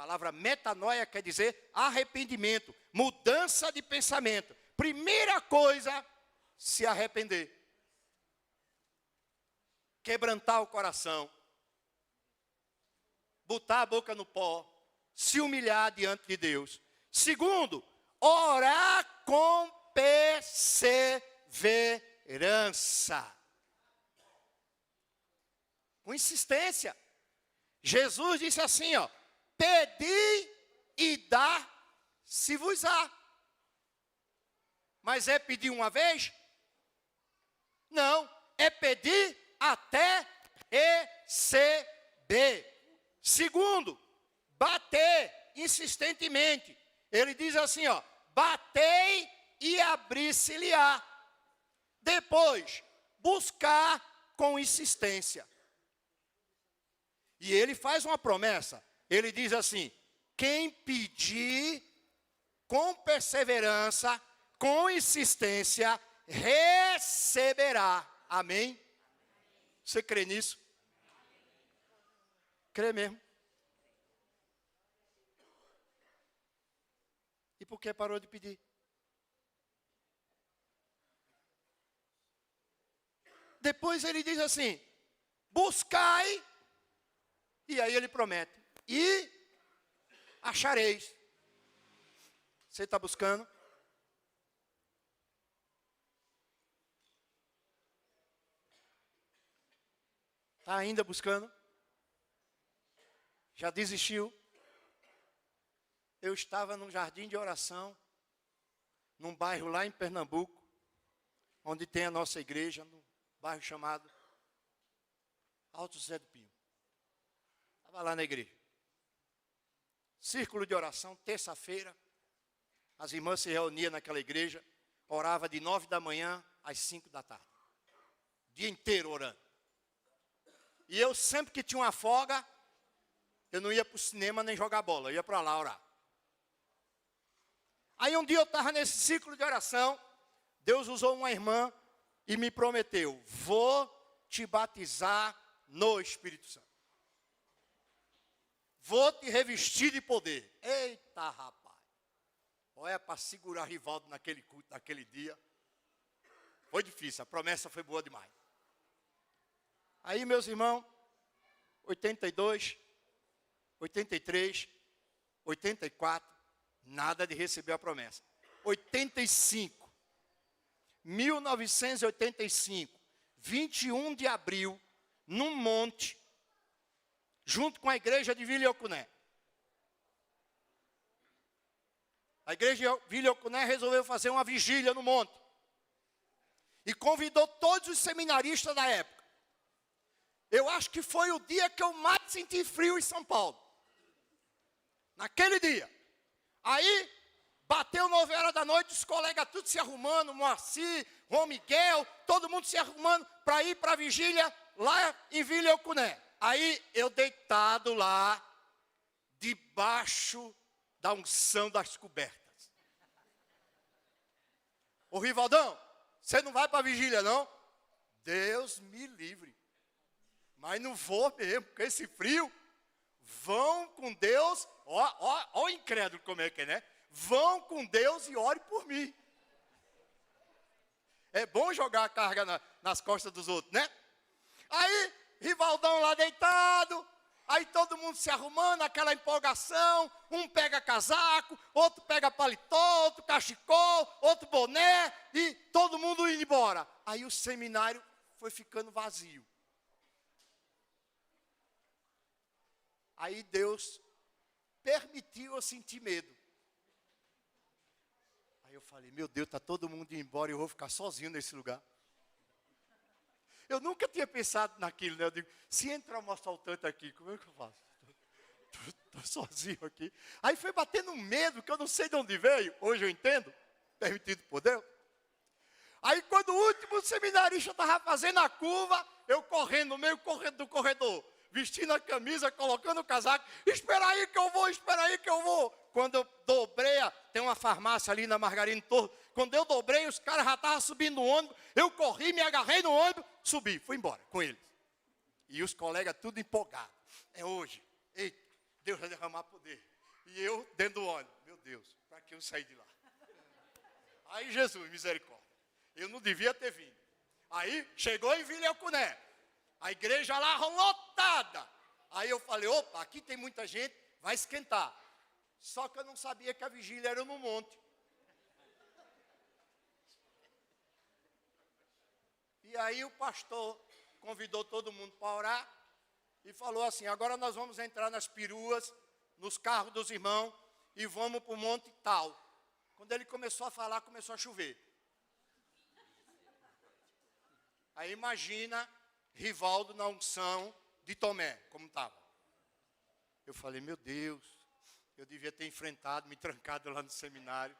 palavra metanoia quer dizer arrependimento, mudança de pensamento. Primeira coisa, se arrepender. Quebrantar o coração. Botar a boca no pó. Se humilhar diante de Deus. Segundo, orar com perseverança. Com insistência. Jesus disse assim, ó. Pedi e dá-se-vos-á. Mas é pedir uma vez? Não, é pedir até receber. Segundo, bater insistentemente. Ele diz assim, ó, batei e abri-se-lhe-á. Depois, buscar com insistência. E ele faz uma promessa. Ele diz assim, quem pedir com perseverança, com insistência, receberá. Amém? Você crê nisso? Crê mesmo? E por que parou de pedir? Depois ele diz assim, buscai, e aí ele promete, e achareis. Você está buscando? Está ainda buscando? Já desistiu? Eu estava num jardim de oração, num bairro lá em Pernambuco, onde tem a nossa igreja, num bairro chamado Alto José do Pinho. Estava lá na igreja. Círculo de oração, terça-feira. As irmãs se reuniam naquela igreja, orava de 9 da manhã às 5 da tarde. O dia inteiro orando. E eu sempre que tinha uma folga, eu não ia para o cinema nem jogar bola, eu ia para lá orar. Aí um dia eu estava nesse ciclo de oração, Deus usou uma irmã e me prometeu, vou te batizar no Espírito Santo. Vou te revestir de poder. Eita, rapaz. Olha, para segurar Rivaldo naquele culto, naquele dia. Foi difícil, a promessa foi boa demais. Aí, meus irmãos, 82, 83, 84, nada de receber a promessa. 85, 1985, 21 de abril, num monte, junto com a igreja de Vila Ocuné. A igreja de Vila Ocuné resolveu fazer uma vigília no monte. E convidou todos os seminaristas da época. Eu acho que foi o dia que eu mais senti frio em São Paulo. Naquele dia. Aí, bateu 9 horas da noite, os colegas tudo se arrumando, Moacir, João Miguel, todo mundo se arrumando para ir para a vigília lá em Vila Ocuné. Aí, eu deitado lá, debaixo da unção das cobertas. Ô Rivaldão, você não vai para a vigília não? Deus me livre. Mas não vou mesmo, com esse frio. Vão com Deus, ó o incrédulo como é que é, né? Vão com Deus e ore por mim. É bom jogar a carga nas costas dos outros, né? Aí, Rivaldão lá deitado, aí todo mundo se arrumando, aquela empolgação, um pega casaco, outro pega paletó, outro cachecol, outro boné, e todo mundo indo embora. Aí o seminário foi ficando vazio. Aí Deus permitiu eu sentir medo. Aí eu falei, meu Deus, está todo mundo indo embora e eu vou ficar sozinho nesse lugar. Eu nunca tinha pensado naquilo, né? Eu digo, se entrar um assaltante aqui, como é que eu faço? Estou sozinho aqui. Aí foi batendo um medo que eu não sei de onde veio. Hoje eu entendo, permitido por Deus. Aí quando o último seminarista estava fazendo a curva, eu correndo no meio do corredor. Vestindo a camisa, colocando o casaco, espera aí que eu vou, espera aí que eu vou. Quando eu dobrei, tem uma farmácia ali na Margarino Torres, quando eu dobrei, os caras já estavam subindo no ônibus, eu corri, me agarrei no ônibus, subi, fui embora com eles. E os colegas tudo empolgados. É hoje. Eita, Deus vai derramar poder. E eu, dentro do ônibus, meu Deus, para que eu saí de lá? Aí Jesus, misericórdia. Eu não devia ter vindo. Aí chegou em Vila Eucuné. A igreja lá lotada. Aí eu falei, opa, aqui tem muita gente, vai esquentar. Só que eu não sabia que a vigília era no monte. E aí o pastor convidou todo mundo para orar e falou assim, agora nós vamos entrar nas peruas, nos carros dos irmãos e vamos para o monte tal. Quando ele começou a falar, começou a chover. Aí imagina Rivaldo na unção de Tomé, como estava. Eu falei, meu Deus, eu devia ter enfrentado, me trancado lá no seminário.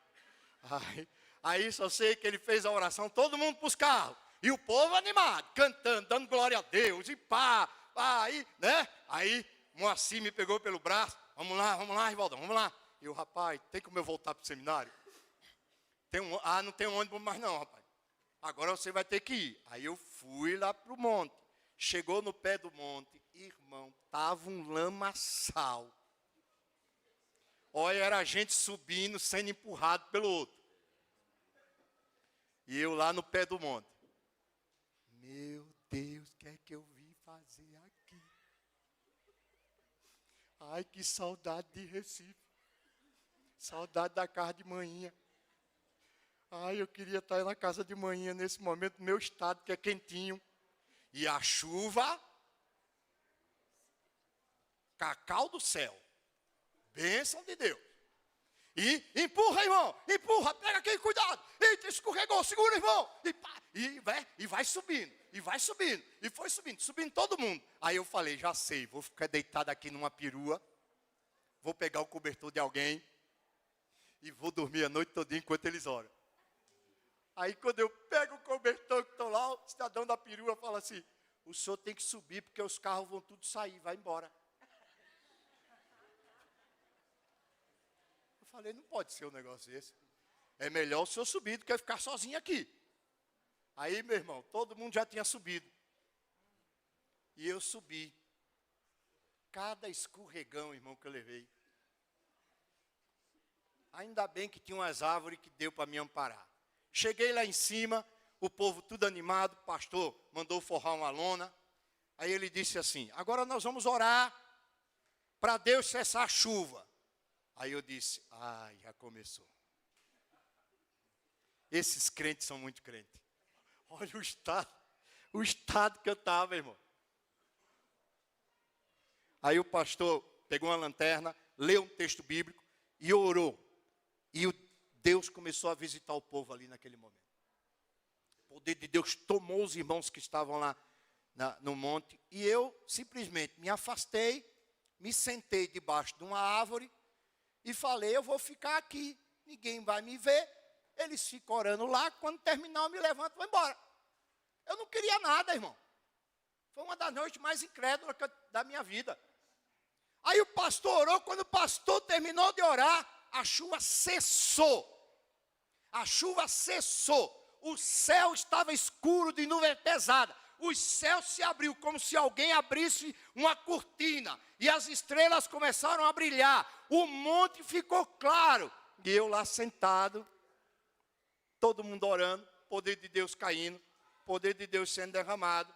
Aí só sei que ele fez a oração, todo mundo para os carros. E o povo animado, cantando, dando glória a Deus, e pá, aí, né? Aí Moacir me pegou pelo braço, vamos lá, Rivaldão, vamos lá. E eu, rapaz, tem como eu voltar para o seminário? Não tem ônibus mais não, rapaz. Agora você vai ter que ir. Aí eu fui lá para o monte. Chegou no pé do monte, irmão, estava um lamaçal. Olha, era a gente subindo, sendo empurrado pelo outro. E eu lá no pé do monte. Meu Deus, o que é que eu vim fazer aqui? Ai, que saudade de Recife. Saudade da casa de manhã. Ai, eu queria estar na casa de manhã nesse momento, no meu estado, que é quentinho. E a chuva, cacau do céu. Bênção de Deus. E empurra, irmão, empurra, pega aqui, cuidado. Eita, escorregou, segura, irmão. E vai subindo, e vai subindo. E foi subindo todo mundo. Aí eu falei, já sei, vou ficar deitado aqui numa perua. Vou pegar o cobertor de alguém. E vou dormir a noite toda enquanto eles oram. Aí quando eu pego o cobertor que estou lá, o cidadão da perua fala assim, o senhor tem que subir porque os carros vão tudo sair, vai embora. Eu falei, não pode ser um negócio desse. É melhor o senhor subir do que ficar sozinho aqui. Aí, meu irmão, todo mundo já tinha subido. E eu subi. Cada escorregão, irmão, que eu levei. Ainda bem que tinha umas árvores que deu para me amparar. Cheguei lá em cima, o povo tudo animado, o pastor mandou forrar uma lona. Aí ele disse assim, agora nós vamos orar para Deus cessar a chuva. Aí eu disse, ai, já começou. Esses crentes são muito crentes. Olha o estado que eu estava, irmão. Aí o pastor pegou uma lanterna, leu um texto bíblico e orou. E Deus começou a visitar o povo ali naquele momento. O poder de Deus tomou os irmãos que estavam lá no monte. E eu simplesmente me afastei, me sentei debaixo de uma árvore e falei, eu vou ficar aqui, ninguém vai me ver. Eles ficam orando lá, quando terminar eu me levanto e vou embora. Eu não queria nada, irmão. Foi uma das noites mais incrédulas da minha vida. Aí o pastor orou, quando o pastor terminou de orar, a chuva cessou. A chuva cessou. O céu estava escuro de nuvem pesada. O céu se abriu como se alguém abrisse uma cortina. E as estrelas começaram a brilhar. O monte ficou claro. E eu lá sentado, todo mundo orando, poder de Deus caindo, poder de Deus sendo derramado.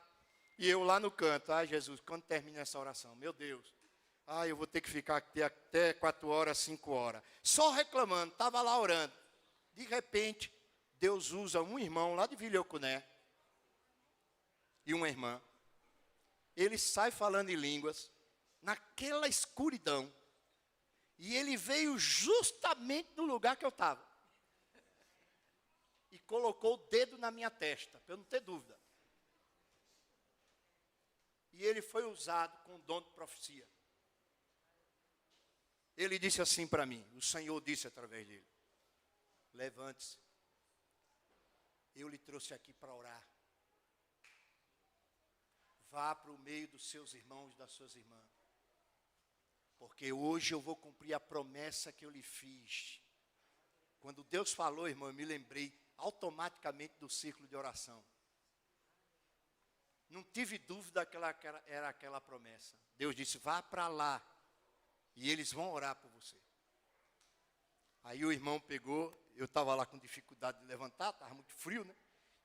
E eu lá no canto, ai Jesus, quando termina essa oração? Meu Deus. Eu vou ter que ficar aqui até 4 horas, 5 horas. Só reclamando, estava lá orando. De repente, Deus usa um irmão lá de Vila Eucuné e uma irmã. Ele sai falando em línguas, naquela escuridão. E ele veio justamente no lugar que eu estava. E colocou o dedo na minha testa, para eu não ter dúvida. E ele foi usado com o dom de profecia. Ele disse assim para mim, o Senhor disse através dele, levante-se, eu lhe trouxe aqui para orar. Vá para o meio dos seus irmãos e das suas irmãs. Porque hoje eu vou cumprir a promessa que eu lhe fiz. Quando Deus falou, irmão, eu me lembrei automaticamente do círculo de oração. Não tive dúvida que era aquela promessa. Deus disse, vá para lá. e eles vão orar por você. Aí o irmão pegou, eu estava lá com dificuldade de levantar, estava muito frio, né?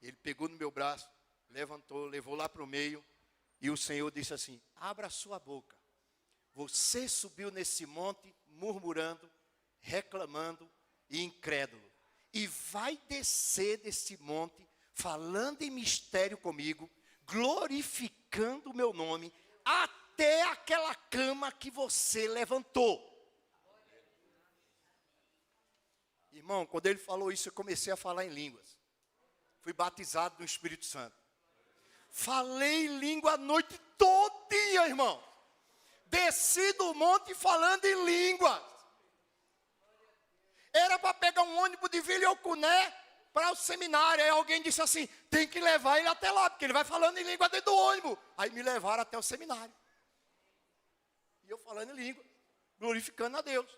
Ele pegou no meu braço, levantou, levou lá para o meio, e o Senhor disse assim: abra a sua boca. Você subiu nesse monte murmurando, reclamando e incrédulo. E vai descer desse monte, falando em mistério comigo, glorificando o meu nome, até aquela cama que você levantou. Irmão, quando ele falou isso, eu comecei a falar em línguas. Fui batizado no Espírito Santo. Falei em língua a noite todinha, irmão. Desci do monte falando em línguas. Era para pegar um ônibus de Vila Eucuné para o seminário. Aí alguém disse assim: tem que levar ele até lá, porque ele vai falando em língua dentro do ônibus. Aí me levaram até o seminário. E eu falando em língua, glorificando a Deus.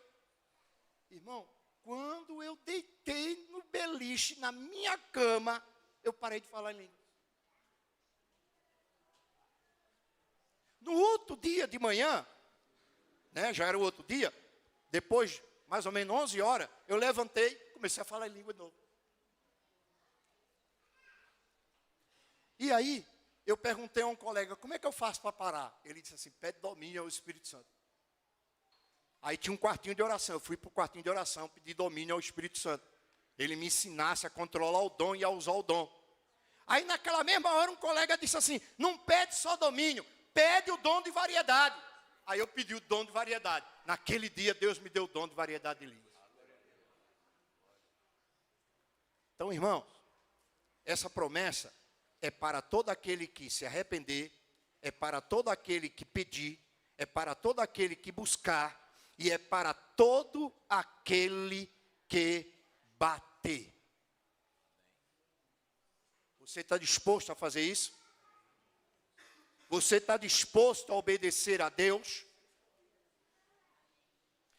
Irmão, quando eu deitei no beliche, na minha cama, eu parei de falar em língua. No outro dia de manhã, né, já era o outro dia, depois, mais ou menos 11 horas, eu levantei, comecei a falar em língua de novo. E aí, eu perguntei a um colega: como é que eu faço para parar? Ele disse assim: pede domínio ao Espírito Santo. Aí tinha um quartinho de oração, eu fui para o quartinho de oração, pedi domínio ao Espírito Santo. Ele me ensinasse a controlar o dom e a usar o dom. Aí naquela mesma hora um colega disse assim: não pede só domínio, pede o dom de variedade. Aí eu pedi o dom de variedade. Naquele dia Deus me deu o dom de variedade de línguas. Então, irmãos, essa promessa é para todo aquele que se arrepender, é para todo aquele que pedir, é para todo aquele que buscar, e é para todo aquele que bater. Você está disposto a fazer isso? Você está disposto a obedecer a Deus?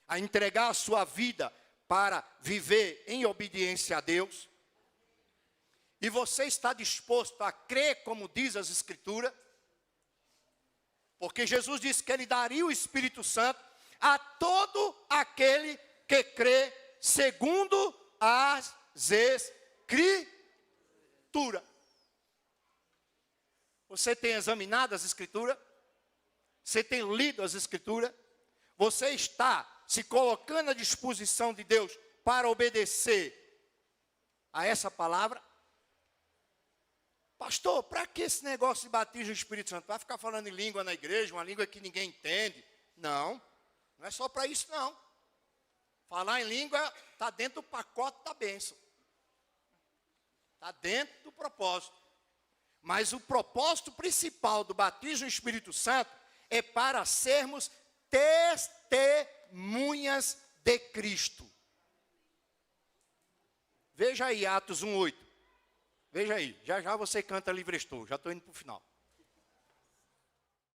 A entregar a sua vida para viver em obediência a Deus? E você está disposto a crer como diz as Escrituras? Porque Jesus disse que Ele daria o Espírito Santo a todo aquele que crê segundo as Escrituras. Você tem examinado as Escrituras? Você tem lido as Escrituras? Você está se colocando à disposição de Deus para obedecer a essa palavra? Pastor, para que esse negócio de batismo do Espírito Santo? Vai ficar falando em língua na igreja, uma língua que ninguém entende? Não, não é só para isso não. Falar em língua está dentro do pacote da bênção. Está dentro do propósito. Mas o propósito principal do batismo do Espírito Santo é para sermos testemunhas de Cristo. Veja aí Atos 1:8. Veja aí, já já você canta Livre Estou, já estou indo para o final.